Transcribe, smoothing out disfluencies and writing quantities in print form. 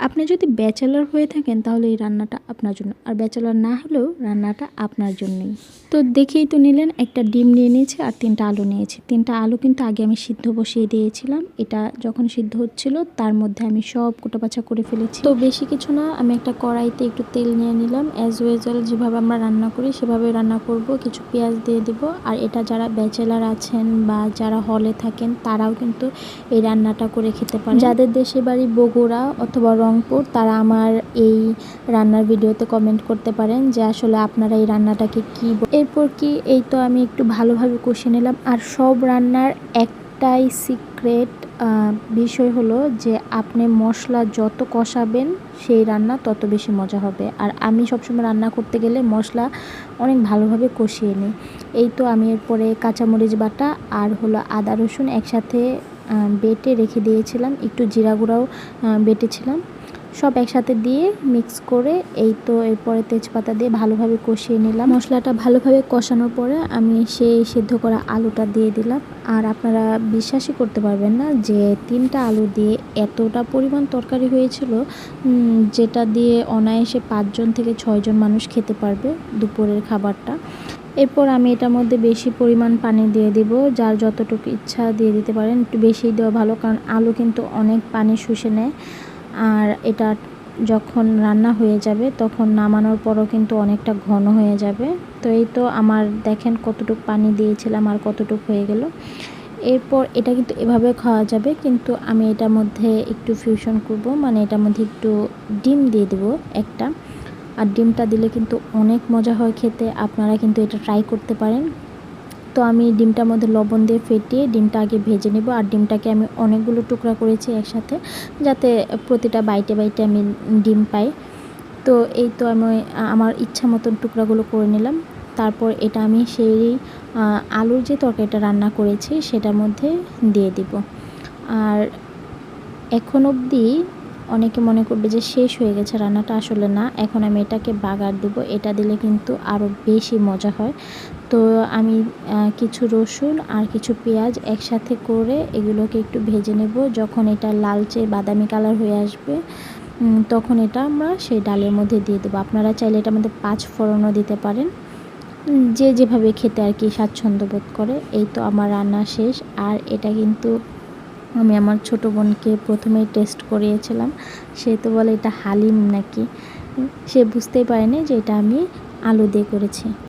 আপনি যদি ব্যাচেলর হয়ে থাকেন তাহলে এই রান্নাটা আপনার জন্য, আর ব্যাচেলর না হলেও রান্নাটা আপনার জন্যই। তো দেখেই তো নিলেন, একটা ডিম নিয়ে নিয়েছি আর 3টা আলু নিয়েছি। 3টা আলু কিন্তু আগে আমি সিদ্ধ বসিয়ে দিয়েছিলাম। এটা যখন সিদ্ধ হচ্ছিল তার মধ্যে আমি সব কোটাবাছা করে ফেলেছি। তো বেশি কিছু না, আমি একটা কড়াইতে একটু তেল নিয়ে নিলাম। অ্যাজ ইউজুয়াল যেভাবে আমরা রান্না করি সেভাবে রান্না করব। কিছু পেঁয়াজ দিয়ে দিব। আর এটা যারা ব্যাচেলর আছেন বা যারা হলে থাকেন তারাও কিন্তু এই রান্নাটা করে খেতে পারেন। যাদের দেশে বাড়ি বগুড়া অথবা রংপুর তারা আমার এই রান্নার ভিডিওতে কমেন্ট করতে পারেন যে আসলে আপনারা এই রান্নাটাকে কী। এরপর কি এই তো আমি একটু ভালোভাবে কষিয়ে নিলাম। আর সব রান্নার একটাই সিক্রেট বিষয় হলো যে আপনি মশলা যত কষাবেন সেই রান্না তত বেশি মজা হবে। আর আমি সবসময় রান্না করতে গেলে মশলা অনেক ভালোভাবে কষিয়ে নিই। এই তো আমি এরপরে কাঁচামরিচ বাটা আর হলো আদা রসুন একসাথে বেটে রেখে দিয়েছিলাম, একটু জিরা গুঁড়াও বেটেছিলাম, সব একসাথে দিয়ে মিক্স করে এই তো এরপরে তেজপাতা দিয়ে ভালোভাবে কষিয়ে নিলাম। মশলাটা ভালোভাবে কষানোর পরে আমি সেই সিদ্ধ করা আলুটা দিয়ে দিলাম। আর আপনারা বিশ্বাসই করতে পারবেন না যে 3টা আলু দিয়ে এতটা পরিমাণ তরকারি হয়েছিল, যেটা দিয়ে অনায়াসে 5 জন থেকে 6 জন মানুষ খেতে পারবে দুপুরের খাবারটা। এরপর আমি এটার মধ্যে বেশি পরিমাণ পানি দিয়ে দিব, যার যতটুকু ইচ্ছা দিয়ে দিতে পারেন। একটু বেশি দেওয়া ভালো, কারণ আলু কিন্তু অনেক পানি শুষে নেয়। আর এটা যখন রান্না হয়ে যাবে তখন নামানোর পরও কিন্তু অনেকটা ঘন হয়ে যাবে। তো এই তো আমার দেখেন কতটুকু পানি দিয়েছিলাম আর কতটুকু হয়ে গেল। এরপর এটা কিন্তু এভাবে খাওয়া যাবে, কিন্তু আমি এটার মধ্যে একটু ফিউশন করব, মানে এটার মধ্যে একটু ডিম দিয়ে দেবো একটা। আর ডিমটা দিলে কিন্তু অনেক মজা হয় খেতে, আপনারা কিন্তু এটা ট্রাই করতে পারেন। তো আমি ডিমটার মধ্যে লবণ দিয়ে ফেটিয়ে ডিমটা আগে ভেজে নেব। আর ডিমটাকে আমি অনেকগুলো টুকরা করেছি একসাথে, যাতে প্রতিটা বাইটে বাইটে আমি ডিম পাই। তো এই তো আমি আমার ইচ্ছা মতন টুকরাগুলো করে নিলাম। তারপর এটা আমি সেই আলুর যে তরকারিটা রান্না করেছি সেটার মধ্যে দিয়ে দিব। আর এখন অবধি অনেকে মনে করবে যে শেষ হয়ে গেছে রান্নাটা, আসলে না, এখন আমি এটাকে বাগার দিব। এটা দিলে কিন্তু আরও বেশি মজা হয়। তো আমি কিছু রসুন আর কিছু পেঁয়াজ একসাথে করে এগুলোকে একটু ভেজে নেব। যখন এটা লালচে বাদামি কালার হয়ে আসবে তখন এটা আমরা সেই ডালের মধ্যে দিয়ে দেবো। আপনারা চাইলে এটার মধ্যে 5 ফোড়নও দিতে পারেন, যে যেভাবে খেতে আর কি স্বাচ্ছন্দ্য বোধ করে। এই তো আমার রান্না শেষ। আর এটা কিন্তু আমি আমার ছোটো বোনকে প্রথমেই টেস্ট করিয়েছিলাম। সে তো বলে এটা হালিম নাকি, সে বুঝতেই পারেনি যে এটা আমি আলু দিয়ে করেছি।